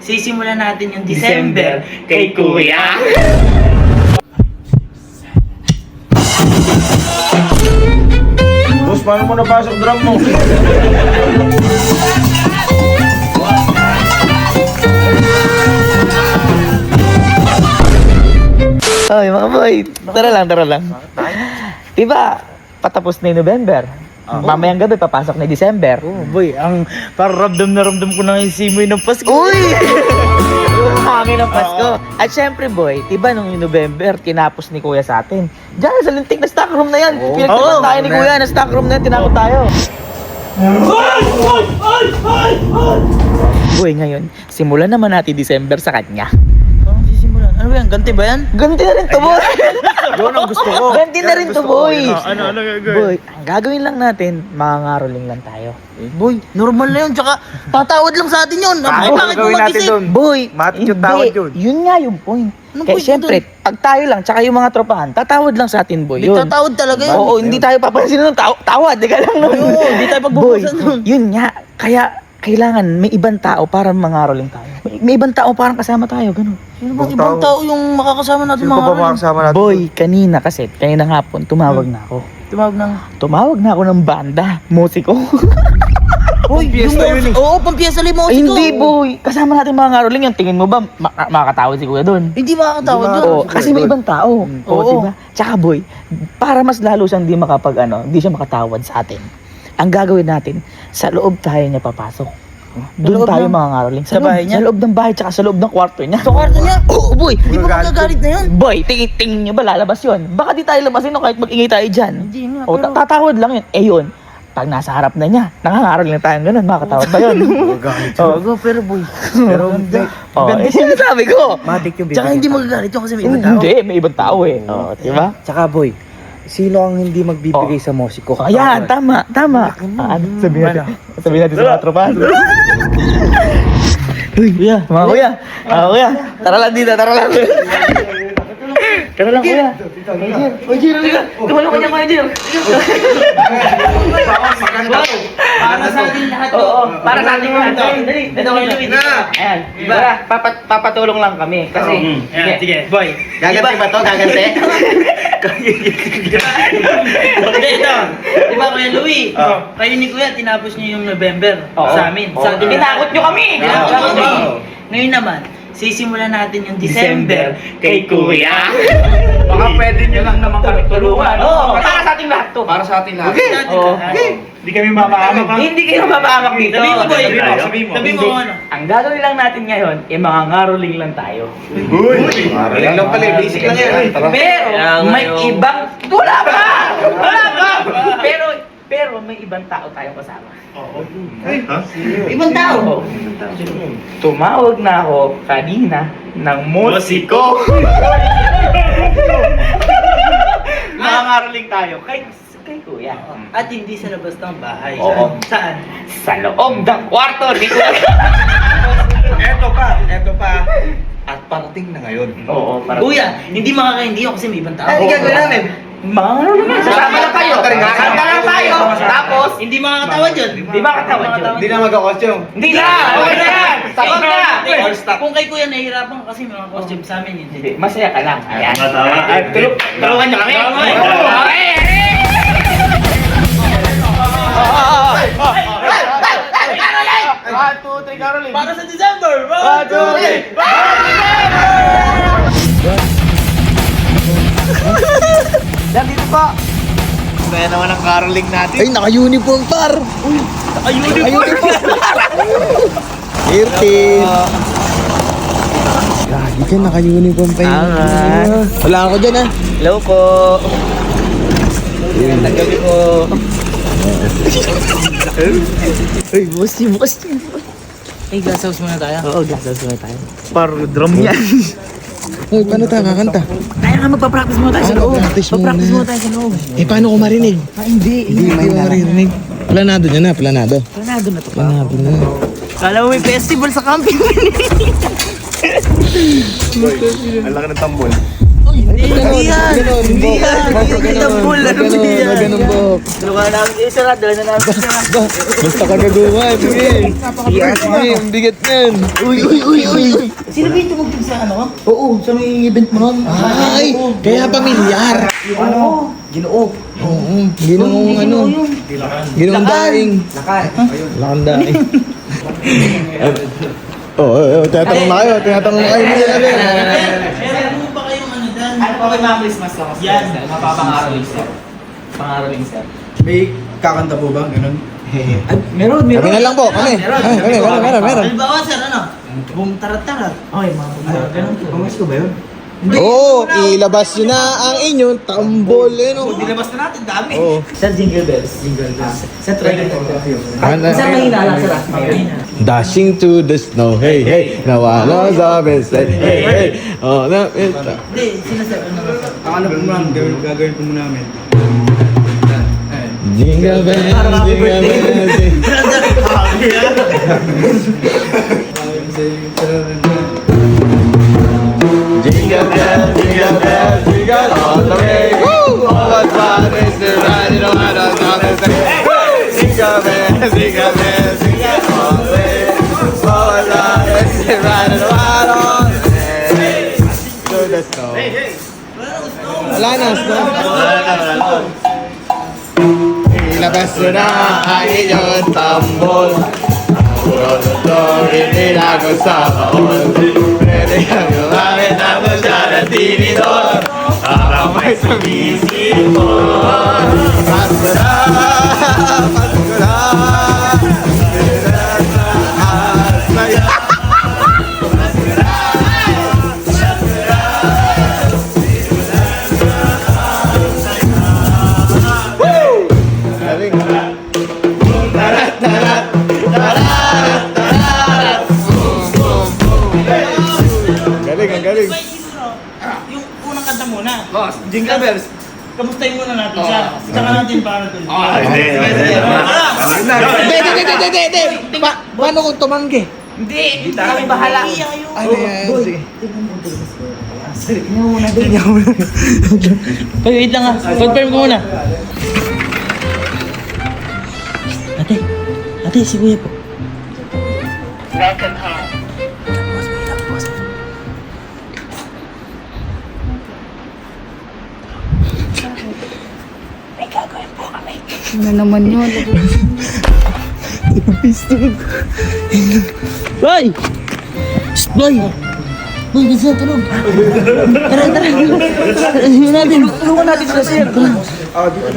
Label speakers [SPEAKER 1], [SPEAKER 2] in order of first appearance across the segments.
[SPEAKER 1] sisimulan natin yung December kay Kuya.
[SPEAKER 2] Boss, paano mo napasok drum mo?
[SPEAKER 3] Oy, mga boy, tara lang. Diba, patapos na yung November. Mamayang gabi, papasok na yung December.
[SPEAKER 1] Oh boy, ang parang ramdam ko na yung simoy ng Pasko.
[SPEAKER 3] Uy! Yung hangin ng Pasko. At syempre boy, diba nung November, tinapos ni Kuya sa atin. Diyan sa lintik na stock room na yan. Pinagtapat tayo ni Kuya na stock room na yan, tinakot tayo. Boy, ngayon, simulan naman natin December sa kanya.
[SPEAKER 1] Parang sisimulan. Ano ba yan? Ganti ba yan?
[SPEAKER 3] Ganti na rin to, boy!
[SPEAKER 2] Yun ang gusto ko.
[SPEAKER 3] Ganti na rin to, boy!
[SPEAKER 2] Ano gagawin?
[SPEAKER 3] Boy, ang gagawin lang natin, mangangaroling lang tayo.
[SPEAKER 1] Boy, normal na yun. Tsaka, tatawad lang sa atin yun.
[SPEAKER 2] Ay,
[SPEAKER 1] Bakit mo
[SPEAKER 2] gagawin natin
[SPEAKER 1] mag-isip?
[SPEAKER 2] doon.
[SPEAKER 3] Boy,
[SPEAKER 2] Matik yung
[SPEAKER 3] hindi.
[SPEAKER 2] tawad yun.
[SPEAKER 3] Yun nga yung point.
[SPEAKER 1] Anong
[SPEAKER 3] Kaya
[SPEAKER 1] point
[SPEAKER 3] syempre, pag tayo lang, tsaka yung mga tropahan, tatawad lang sa atin, boy.
[SPEAKER 1] Di
[SPEAKER 3] Yun.
[SPEAKER 1] tatawad talaga yun.
[SPEAKER 3] Oo, hindi tayo papansin ng tawad. Di ka lang nun.
[SPEAKER 1] Oo, hindi tayo
[SPEAKER 3] Boy,
[SPEAKER 1] pagbubusan nun.
[SPEAKER 3] yun nga. Kaya, kailangan may ibang tao para mangaroling tayo. May ibang tao parang kasama tayo, ganun.
[SPEAKER 1] Sino bang ibang tao yung makakasama natin
[SPEAKER 2] Sino
[SPEAKER 1] mga
[SPEAKER 2] pa ba makakasama natin?
[SPEAKER 3] Boy, kanina hapon, tumawag na ako. Tumawag na ako ng banda, musiko.
[SPEAKER 1] Uy,
[SPEAKER 2] Piyesta yun eh.
[SPEAKER 1] Oo, pampiyesta limosiko.
[SPEAKER 3] Hindi, boy. Kasama natin mga ngaroling yung tingin mo ba makakatawad si Kuya doon?
[SPEAKER 1] Hindi makakatawad
[SPEAKER 2] Hindi
[SPEAKER 1] yun.
[SPEAKER 3] Oo, kasi may ibang tao. Oo,
[SPEAKER 1] Oo.
[SPEAKER 3] diba? Tsaka boy, para mas lalo siyang hindi siya makatawad sa atin. Ang gagawin natin, sa loob tayo niya papasok. Doon
[SPEAKER 1] loob
[SPEAKER 3] tayo
[SPEAKER 1] ng-
[SPEAKER 3] mga ngaroling.
[SPEAKER 1] sa bahay niya?
[SPEAKER 3] Sa loob ng bahay, tsaka sa loob ng kwarto niya.
[SPEAKER 1] Sa kwarto niya?
[SPEAKER 3] Oo, boy.
[SPEAKER 1] Di ba magagalit na yun?
[SPEAKER 3] Boy, tingin niyo ba lalabas yun? Baka di tayo labasin no, kahit mag-ingay tayo dyan.
[SPEAKER 1] Hindi nga,
[SPEAKER 3] O,
[SPEAKER 1] pero...
[SPEAKER 3] tatawad lang yun. Eh yun, pag nasa harap na niya, nangangaroling na tayong ganun, makakatawad ba yun?
[SPEAKER 1] Oo, pero boy.
[SPEAKER 2] Pero
[SPEAKER 3] Oh,
[SPEAKER 1] Ganda
[SPEAKER 3] eh, sinasabi ko.
[SPEAKER 2] matik yung
[SPEAKER 1] Tsaka hindi magagalit yun kasi may ibang tao.
[SPEAKER 3] Hindi, may ibang tao eh. Oh, diba?
[SPEAKER 2] Tsaka boy, sino ang hindi magbibigay sa musiko?
[SPEAKER 3] Oh, ayan, tama. Ano, sabihin natin sa mga tropa. Uy, kuya, mga kuya. Tara lang dito, Tara lang, kuya. Uy, Jir, halika. Tumulong ka niya, kuya, Jir.
[SPEAKER 1] Para sa atin lahat.
[SPEAKER 3] Oo, para sa ating lahat. Dali,
[SPEAKER 1] Ito kayo, Luis.
[SPEAKER 3] Ayan, tara, papatulong lang kami. Kasi,
[SPEAKER 1] Sige, boy.
[SPEAKER 2] Gaganti ba to? Gaganti?
[SPEAKER 1] Hindi, ito. Di ba, Kuya Louie? Kayo ni Kuya, tinapos niyo yung November
[SPEAKER 3] Oo.
[SPEAKER 1] sa amin.
[SPEAKER 3] Oo. Tinakot niyo kami.
[SPEAKER 1] Tinakot
[SPEAKER 2] Oo.
[SPEAKER 1] kami. Ngayon naman, sisimulan natin yung December kay Kuya.
[SPEAKER 2] Baka pwede nyo lang naman kami tulungan.
[SPEAKER 3] Oo, para sa ating lahat to.
[SPEAKER 2] Para sa atin lahat.
[SPEAKER 3] Oo.
[SPEAKER 2] Hindi kami mapahamak ha?
[SPEAKER 3] Hindi kayo mapapamak dito.
[SPEAKER 1] Sabi mo, boy.
[SPEAKER 2] Sabi mo.
[SPEAKER 1] Sabi mo,
[SPEAKER 3] Hindi.
[SPEAKER 1] ano?
[SPEAKER 3] Ang gagawin lang natin ngayon, mga ngaroling lang tayo.
[SPEAKER 2] Uy! Balik lang pala, basic lang yan.
[SPEAKER 3] Pero, may ibang... Wala pa! Pero may ibang tao tayong kasama.
[SPEAKER 1] Ibang tao.
[SPEAKER 3] Oo. Tumawag na ako kanina ng musiko. Mga ngaroling tayo kay Kuya.
[SPEAKER 1] At hindi sa labas ng bahay.
[SPEAKER 3] Oo.
[SPEAKER 1] Saan?
[SPEAKER 3] Sa loob ng kwarto ni Kuya.
[SPEAKER 2] Eto pa. At parating na ngayon.
[SPEAKER 3] Oo, para
[SPEAKER 1] Kuya, hindi makakaindi yun kasi may ibang tao.
[SPEAKER 2] Ay, gagawin namin.
[SPEAKER 3] mga ngaroling lang. Sasama lang tayo. Sasama lang tayo. Tapos,
[SPEAKER 1] Hindi makakatawad yun.
[SPEAKER 3] Hindi makakatawad yun.
[SPEAKER 2] Hindi na mag-costume.
[SPEAKER 3] Hindi na! Okay na yan! Sagot na!
[SPEAKER 2] All stop.
[SPEAKER 1] Kung kay Kuya nahihirapan ka kasi mga costume sa amin hindi.
[SPEAKER 3] Hindi, masaya ka lang. Ayan.
[SPEAKER 4] Tama.
[SPEAKER 3] Tulungan niyo kami. One, two, three, Caroline.
[SPEAKER 1] Para sa December!
[SPEAKER 3] One, two, three. Nandito po.
[SPEAKER 2] Kaya naman ang caroling natin.
[SPEAKER 3] Ay, naka-uniform par. Naka-uniform.
[SPEAKER 5] 13. Lagi ka naka-uniform pa yun.
[SPEAKER 3] Angat.
[SPEAKER 5] Wala ako dyan ah.
[SPEAKER 3] Hello po. Magandang gabi po. Ay, boss.
[SPEAKER 1] Hey, gas house muna tayo.
[SPEAKER 3] Oo, glasses muna tayo. Par drum yan.
[SPEAKER 5] Uy, paano tayo kakanta?
[SPEAKER 3] Kaya nga magpa-practice muna tayo sa loob.
[SPEAKER 5] Practice
[SPEAKER 3] Mag-practice
[SPEAKER 5] muna.
[SPEAKER 3] muna tayo sa loob.
[SPEAKER 5] Eh, paano ko marinig?
[SPEAKER 3] Hindi
[SPEAKER 5] Hindi ko marinig. Planado dyan na, planado.
[SPEAKER 3] Planado na to pa.
[SPEAKER 5] Planado na.
[SPEAKER 1] Kala mo may festival sa camping.
[SPEAKER 2] Ang laki ng tambol.
[SPEAKER 3] Uy, Hindi yan! Hindi yan! Hindi yan! Full! Ano ba yan?
[SPEAKER 5] Ganun buhok.
[SPEAKER 3] Dalawa na namin isa na, dalawa na namin isa na.
[SPEAKER 5] Basta ka naguman. Sige. Sige, ang bigat yan.
[SPEAKER 1] Sino ba yung tumugtog sa ano?
[SPEAKER 2] Oo, sa may event mo nun.
[SPEAKER 5] Ay, kaya pamilyar.
[SPEAKER 2] Ano? Ginoo.
[SPEAKER 5] Oo, ginawang ano. Ginawang daing.
[SPEAKER 2] Lakar.
[SPEAKER 5] Lakang daing. Oo, tinatanong na kayo. Tinatanong na kayo.
[SPEAKER 1] Meron mo ba kayong ano dyan?
[SPEAKER 3] Ano pa may mga Christmas songs?
[SPEAKER 1] Yan.
[SPEAKER 3] Mapapangarawing sir. Pangarawing sir.
[SPEAKER 2] May kakanta po ba? Ganun?
[SPEAKER 3] Meron,
[SPEAKER 5] Kami na lang po, kami. Meron.
[SPEAKER 1] Halimbawa sir, ano? Bum tarat-tarat.
[SPEAKER 3] Okay, mga
[SPEAKER 1] Ganun po.
[SPEAKER 2] Pamasko ba yun?
[SPEAKER 5] Oo, ilabas nyo na ang inyong tambol.
[SPEAKER 3] Dilabas na natin, dami.
[SPEAKER 5] Oo.
[SPEAKER 3] Sir, Jingle Bells. Jingle Bells. Sir, try natin. Sir,
[SPEAKER 5] Ano?
[SPEAKER 3] mahina lang sir.
[SPEAKER 5] Dashing to the snow, hey, hey. Nawala sa best, hey, hey. Oh, na,
[SPEAKER 1] Hindi, sino sir? Ano ba sir?
[SPEAKER 2] Ang ano po muna, gagawin po muna namin.
[SPEAKER 5] Jingle bells, jingle bells. Jingle bells, jingle all the way. Woo! Oh, what fun is to ride in a one-horse Jingle bells, jingle bells, jingle all the way. Oh, what fun is to ride in a one-horse to the snow. Wala na, snow. Ilabas mo na ang inyong tambol. Puro-luto, itinago sa baon. Pwede kang gumamit ang masyadong tinidor para may sumisipon. Pasko na, Pasko na. Galing, ang galing.
[SPEAKER 1] Wait, siguro, yung unang kanta muna.
[SPEAKER 2] Boss, Jingle Bells.
[SPEAKER 1] Kamustahin muna natin siya. Saka natin para tuloy.
[SPEAKER 5] Hindi. Paano kung tumanggi?
[SPEAKER 3] Hindi kami bahala.
[SPEAKER 5] Ano yan? Sige.
[SPEAKER 1] Hoy, wait lang ah. Confirm ko muna. Ate, si Kuya po.
[SPEAKER 4] Ano naman yun?
[SPEAKER 1] Boy! Shh, boy! Boy, bisa tulog. Tara. Ayun natin. Tulungan natin sila sir.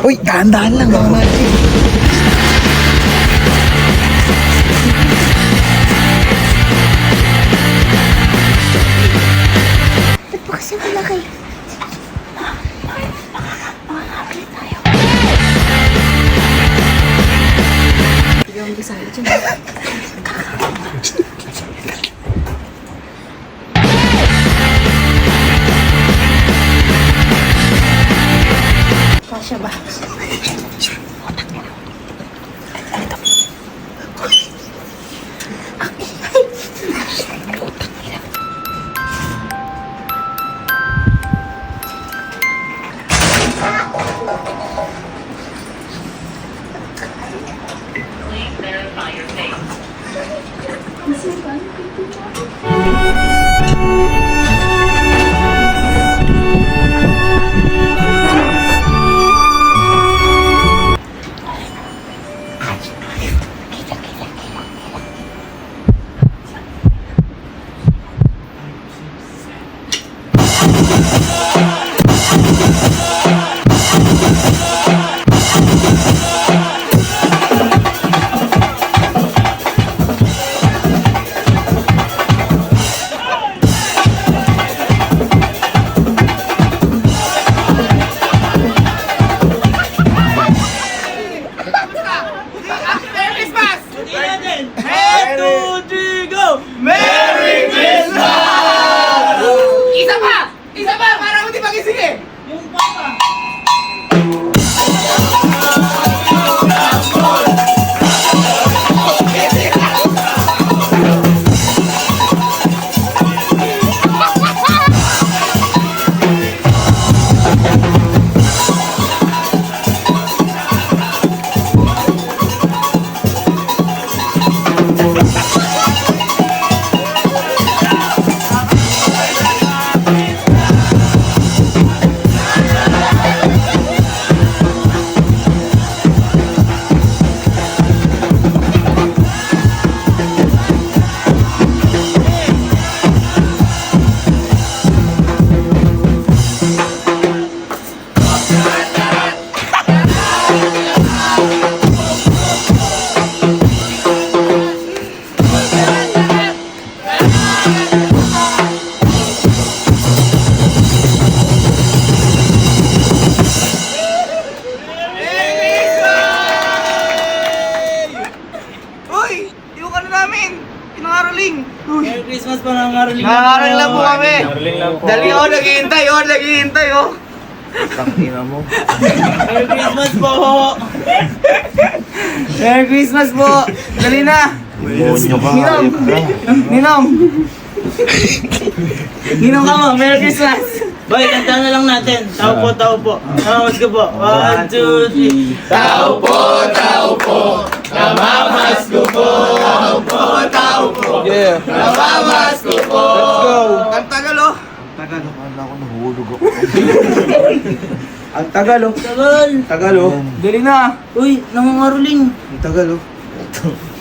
[SPEAKER 5] Uy, dahan-dahan lang.
[SPEAKER 4] Ba't po kasi wala kayo? Yung kasama dyan. Kasya ba?
[SPEAKER 1] nangangaroling.
[SPEAKER 5] Nangangaroling lang po kami. Dali ako, naghihintay oh. Tangina mo.
[SPEAKER 1] Merry Christmas po!
[SPEAKER 5] Merry Christmas po. Dali na.
[SPEAKER 2] Monyo ka.
[SPEAKER 5] Ninong. Ninong ka mo, Merry Christmas.
[SPEAKER 1] Boy, kanta na lang natin. Tao po, tao po. Namamas ko po. 1, 2, 3.
[SPEAKER 5] Tao po, namamas ko po. Tao po,
[SPEAKER 2] Yeah.
[SPEAKER 5] namamas ko po. Let's go. Ang tagal oh.
[SPEAKER 2] Akala ko nahulog ako.
[SPEAKER 5] Ang tagal oh.
[SPEAKER 1] Tagal.
[SPEAKER 5] Tagal oh. Dali na.
[SPEAKER 1] Uy, nangangaroling.
[SPEAKER 5] Ang tagal oh.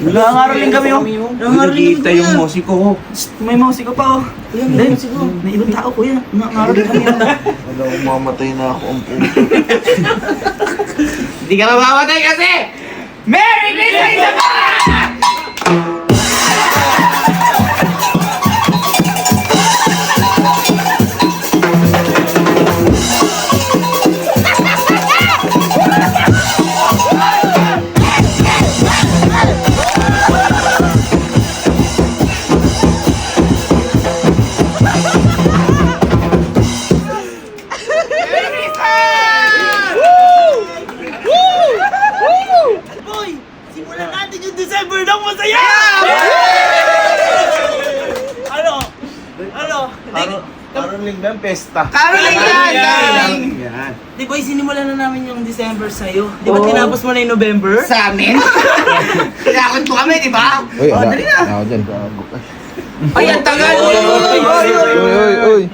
[SPEAKER 5] Nangangaroling kami oh.
[SPEAKER 1] Nangangaroling kami, kuya.
[SPEAKER 5] musiko oh. May musiko pa oh.
[SPEAKER 1] Kuya, may musik ko.
[SPEAKER 5] May ibang tao kuya. Nangangaroling kami oh.
[SPEAKER 2] Wala akong mamatay na ako ang puto.
[SPEAKER 5] Hindi ka mamamatay kasi! Merry Christmas sa mga!
[SPEAKER 1] Boy, simulan natin yung December ng masaya! Ano? Ano?
[SPEAKER 2] Caroling ba yung pesta?
[SPEAKER 5] Caroling yan! Caroling!
[SPEAKER 1] Di ba, sinimulan na namin yung December sa'yo? Di ba tinapos mo na yung November?
[SPEAKER 5] Sa amin? Kinakot mo kami, di ba?
[SPEAKER 2] Uy,
[SPEAKER 5] dali na.
[SPEAKER 2] Ako dyan. Gago ka.
[SPEAKER 5] Ay, ang tagal!
[SPEAKER 2] Uy.
[SPEAKER 1] Uy,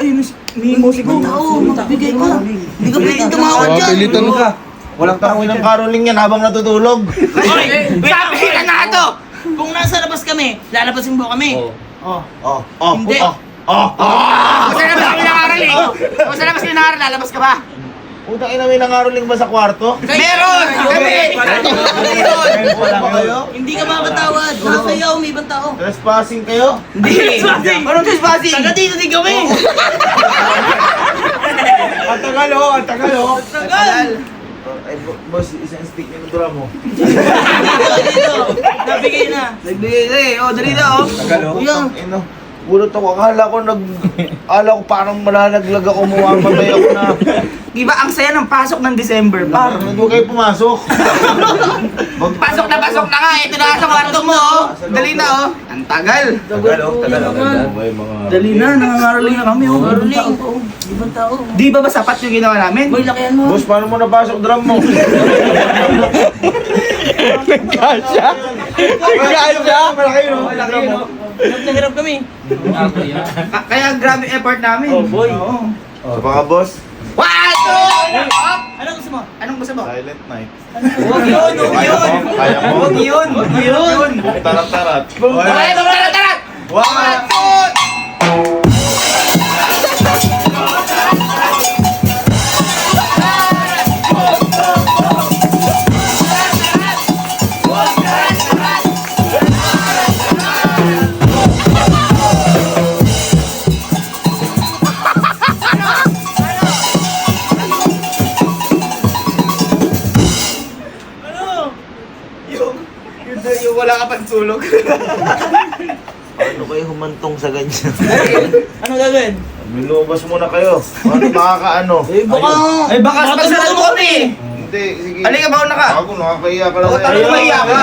[SPEAKER 1] ayun, may musik mo. Tao, magbigay ka. Hindi ka pwedeng tumawad dyan.
[SPEAKER 2] Pilitan ka. Walang tangoy ng caroling yan habang natutulog.
[SPEAKER 5] Oy! Sabi ka na to!
[SPEAKER 1] Kung nasa labas kami, lalabasin mo kami. Hindi.
[SPEAKER 5] Kung saan labas kami nangaroling? Kung saan labas kami nangaroling, lalabas ka ba?
[SPEAKER 2] Utang ina, may nangaroling ba sa kwarto?
[SPEAKER 5] Meron! Kami! Meron!
[SPEAKER 2] Wala ba kayo?
[SPEAKER 1] Hindi ka makatawad. Nakasayaw, may ibang tao.
[SPEAKER 2] Trespassing kayo?
[SPEAKER 5] Hindi! Anong trespassing?
[SPEAKER 1] Taga dito din kami.
[SPEAKER 2] Ang tagal oh, ang tagal oh.
[SPEAKER 1] Tagal.
[SPEAKER 2] Ay, boss, isang stick yung dura mo.
[SPEAKER 1] Dito. Nabigay na.
[SPEAKER 5] Nagbigay na eh. O, dali na oh.
[SPEAKER 2] Tagal oh.
[SPEAKER 1] Kuya.
[SPEAKER 2] Ino. Bulot ako, akala ko parang malalaglag ako, mamamatay ako na.
[SPEAKER 5] Di ba ang saya ng pasok ng December pa?
[SPEAKER 2] Parang hindi kayo pumasok.
[SPEAKER 5] Pasok na nga. Ito na sa kwarto mo oh. Dali na oh. Ang tagal.
[SPEAKER 2] Tagal oh, tagal oh.
[SPEAKER 5] Dali na, nangangaroling na kami oh.
[SPEAKER 1] Caroling. Ibang tao.
[SPEAKER 5] Di ba sapat yung ginawa namin?
[SPEAKER 1] Boy, lakihan mo.
[SPEAKER 2] Boss, paano mo napasok drum mo? Nagkasya? Nagkasya? Malaki no?
[SPEAKER 5] Malaki no?
[SPEAKER 1] Hirap na hirap kami.
[SPEAKER 5] Kaya grabe effort namin.
[SPEAKER 1] Oh, boy.
[SPEAKER 5] Oo.
[SPEAKER 2] So baka boss,
[SPEAKER 5] One, two,
[SPEAKER 1] Ano gusto mo?
[SPEAKER 5] Anong gusto mo?
[SPEAKER 2] silent night.
[SPEAKER 5] Huwag yun, huwag yun.
[SPEAKER 2] Kaya mo?
[SPEAKER 5] Huwag yun, huwag yun.
[SPEAKER 2] Tarat-tarat.
[SPEAKER 5] Okay, tara. One, two. Yung wala ka pang sulog.
[SPEAKER 2] Ano kayo humantong sa ganyan?
[SPEAKER 1] Ano gagawin?
[SPEAKER 2] Minubas muna kayo. Ano makakaano?
[SPEAKER 5] Ay, baka sa mo kami.
[SPEAKER 2] Hindi, sige.
[SPEAKER 5] Halika, baon na ka.
[SPEAKER 2] Ako, nakakahiya ka lang.
[SPEAKER 5] Oo, talaga mahiya ka.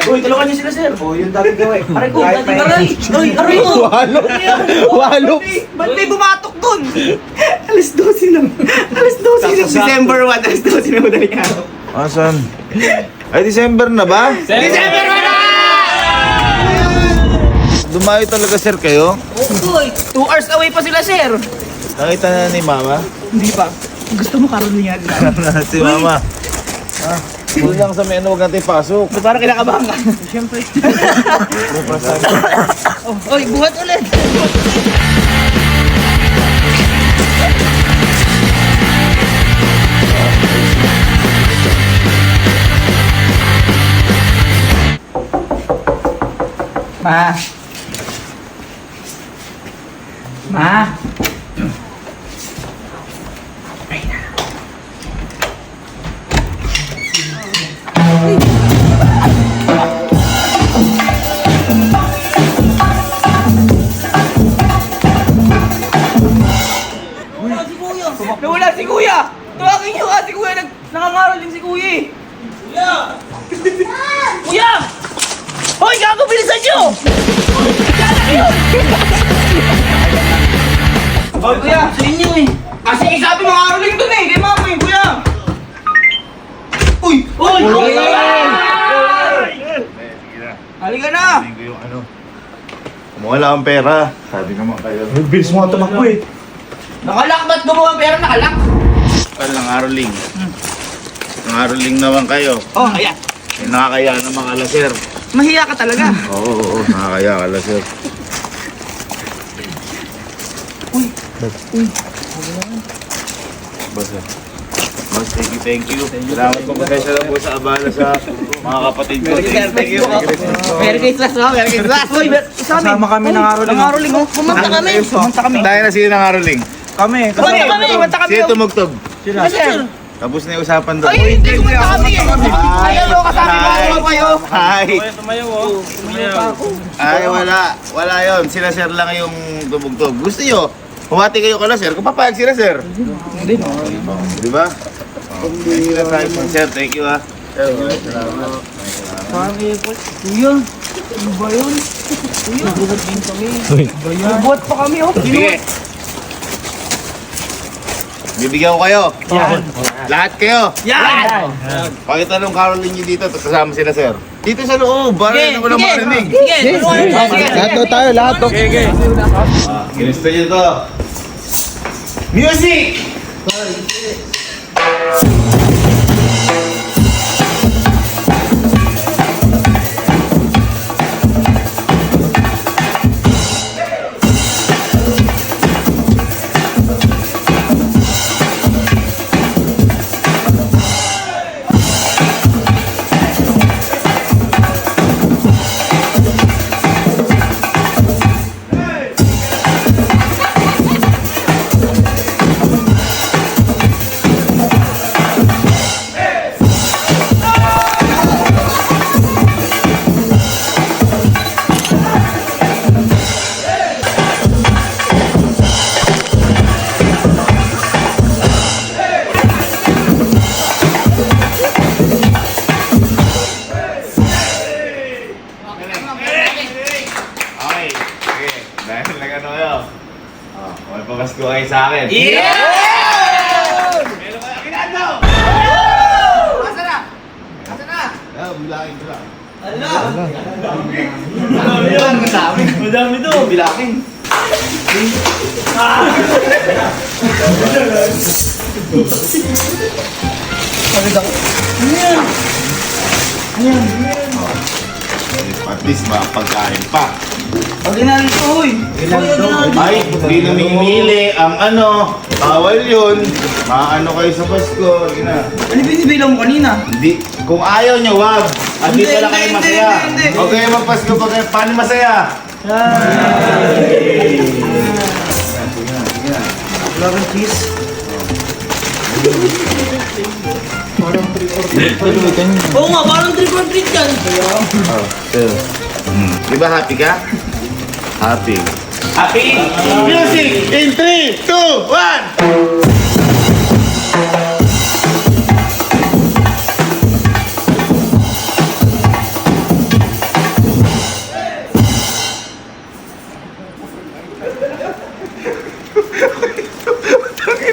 [SPEAKER 1] Uy, tulungan niyo sila, sir.
[SPEAKER 2] Oh, yun dati gawin.
[SPEAKER 1] Aray ko, aray. Uy, aray ko.
[SPEAKER 2] Walo.
[SPEAKER 5] Ba't may bumatok dun? Alas 12 lang. Alas 12 ng December 1. Alas 12 na madaling araw.
[SPEAKER 2] Asan? Ay, December na ba?
[SPEAKER 5] December 1 na!
[SPEAKER 2] Dumayo talaga, sir, kayo?
[SPEAKER 1] Uy,
[SPEAKER 5] 2 hours away pa sila, sir.
[SPEAKER 2] Nakita na ni Mama?
[SPEAKER 5] Hindi pa. Gusto mo karolingan lang.
[SPEAKER 2] Si Mama. Ah, doon lang sa menu, huwag natin pasok.
[SPEAKER 5] Parang kinakabahan ka. Siyempre.
[SPEAKER 1] Uy, buhat ulit.
[SPEAKER 5] Ma. Ma.
[SPEAKER 3] Oh, kuya, sa inyo eh. Kasi sabi mo Caroling dun eh, kay mama eh, kuya. Uy! Uy! Halika na!
[SPEAKER 5] Yung ano. Wala akong pera. Sabi naman kayo. Bilis mo nga tumakbo eh.
[SPEAKER 3] Nakalak, ba't gumawa ang pera nakalak?
[SPEAKER 5] Ng Aroling. Ng Aroling naman kayo.
[SPEAKER 3] Oh, ayan.
[SPEAKER 5] Eh, nakakaya naman kala sir.
[SPEAKER 3] Mahiya ka talaga.
[SPEAKER 5] Oo, nakakaya kala sir. Basta. Boss, thank you. Salamat po pasensya lang po sa abala sa mga kapatid ko. Thank you.
[SPEAKER 3] Merry Christmas, oh. Merry Christmas. Uy, kasama kami ng Caroling. Ng Caroling, oh. Kumanta kami. Kumanta kami.
[SPEAKER 5] Dahil na sino ng Aroling?
[SPEAKER 3] Kumanta kami. Kumanta kami.
[SPEAKER 5] Sino tumugtog?
[SPEAKER 3] Sir.
[SPEAKER 5] Tapos na yung usapan doon.
[SPEAKER 3] Ay, hindi kumanta kami. Ayaw mo, kasama ko kayo.
[SPEAKER 5] Ay! Ay, wala. Wala yon. Sila sir lang yung tumugtog. Gusto nyo? Humati kayo kala sir. Kung papayag sila sir.
[SPEAKER 3] Hindi, no.
[SPEAKER 5] Di ba? Thank you tayo po sir. Thank you ha.
[SPEAKER 3] Kuya, ano ba yun? Kuya, buhat pa kami, oh.
[SPEAKER 5] Sige. Bibigyan ko kayo.
[SPEAKER 3] Yan.
[SPEAKER 5] Lahat kayo.
[SPEAKER 3] Yan!
[SPEAKER 5] Pakita nung Caroline nyo dito. Kasama sila sir. Dito sa loob. Para na ko lang marinig.
[SPEAKER 3] Sige,
[SPEAKER 2] Lahat daw tayo, lahat daw.
[SPEAKER 5] Ginusto nyo to. Music! Okay. Sige. Dahil nag-ano kayo. May pabasko kayo sa akin. Bilangin ko lang.
[SPEAKER 3] Madami to. Bilangin.
[SPEAKER 5] At least makapagkain pa.
[SPEAKER 3] Pag ginalito, uy.
[SPEAKER 5] Ay, hindi na minimili ang ano. Bawal yun. Maano kayo sa Pasko. Yun na.
[SPEAKER 3] Ano binibilang mo kanina?
[SPEAKER 5] Hindi. Kung ayaw nyo, wag. At
[SPEAKER 3] Hindi,
[SPEAKER 5] dito lang kayo
[SPEAKER 3] hindi,
[SPEAKER 5] masaya.
[SPEAKER 3] hindi.
[SPEAKER 5] Huwag kayo magpasko pag kayo. Paano masaya?
[SPEAKER 3] Love and peace. Oo nga, parang trick or treat yan.
[SPEAKER 5] Di ba happy ka? Happy. Happy! Music in 3, 2, 1!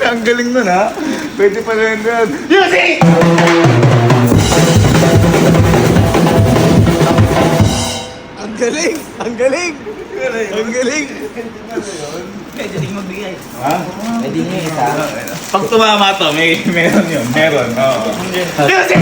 [SPEAKER 5] Ang galing nun ha? Pwede pa rin nun. Music! Ang galing! Ang galing! Ang galing!
[SPEAKER 3] Pwede rin magbigay.
[SPEAKER 5] Ha?
[SPEAKER 3] Pwede niya isa.
[SPEAKER 5] Pag tumama to, meron yun. Meron. Oo. Music!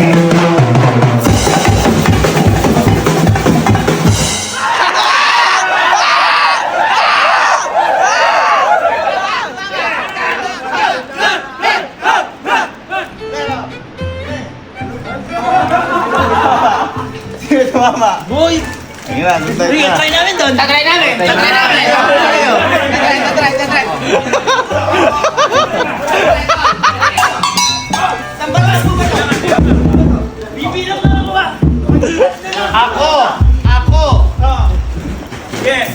[SPEAKER 5] Sino tumama?
[SPEAKER 3] Boy!
[SPEAKER 5] Ayun na, doon tayo
[SPEAKER 3] Sige,
[SPEAKER 5] na.
[SPEAKER 3] try namin doon. Try namin. Try namin. Try. Tambalan mo ba ito? Bibilang na ako ah.
[SPEAKER 5] Ako!
[SPEAKER 3] Yes.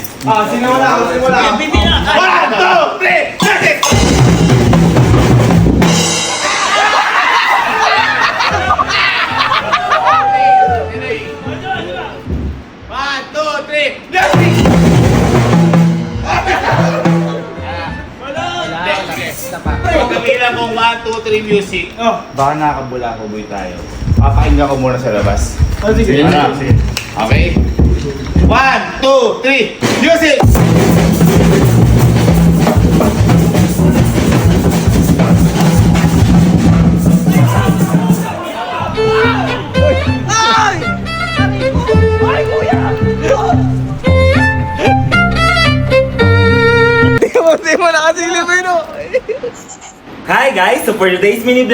[SPEAKER 3] Sino wala? Bibilang.
[SPEAKER 5] 1, 2, 3, music! One, two, three, music! na kung 1, 2, 3 music. Oh, baka nakakabula ko boy tayo. Papakinggan ko muna sa labas. Sige. Okay? 1, 2, 3, music!
[SPEAKER 3] Hi guys! So for today's mini vlog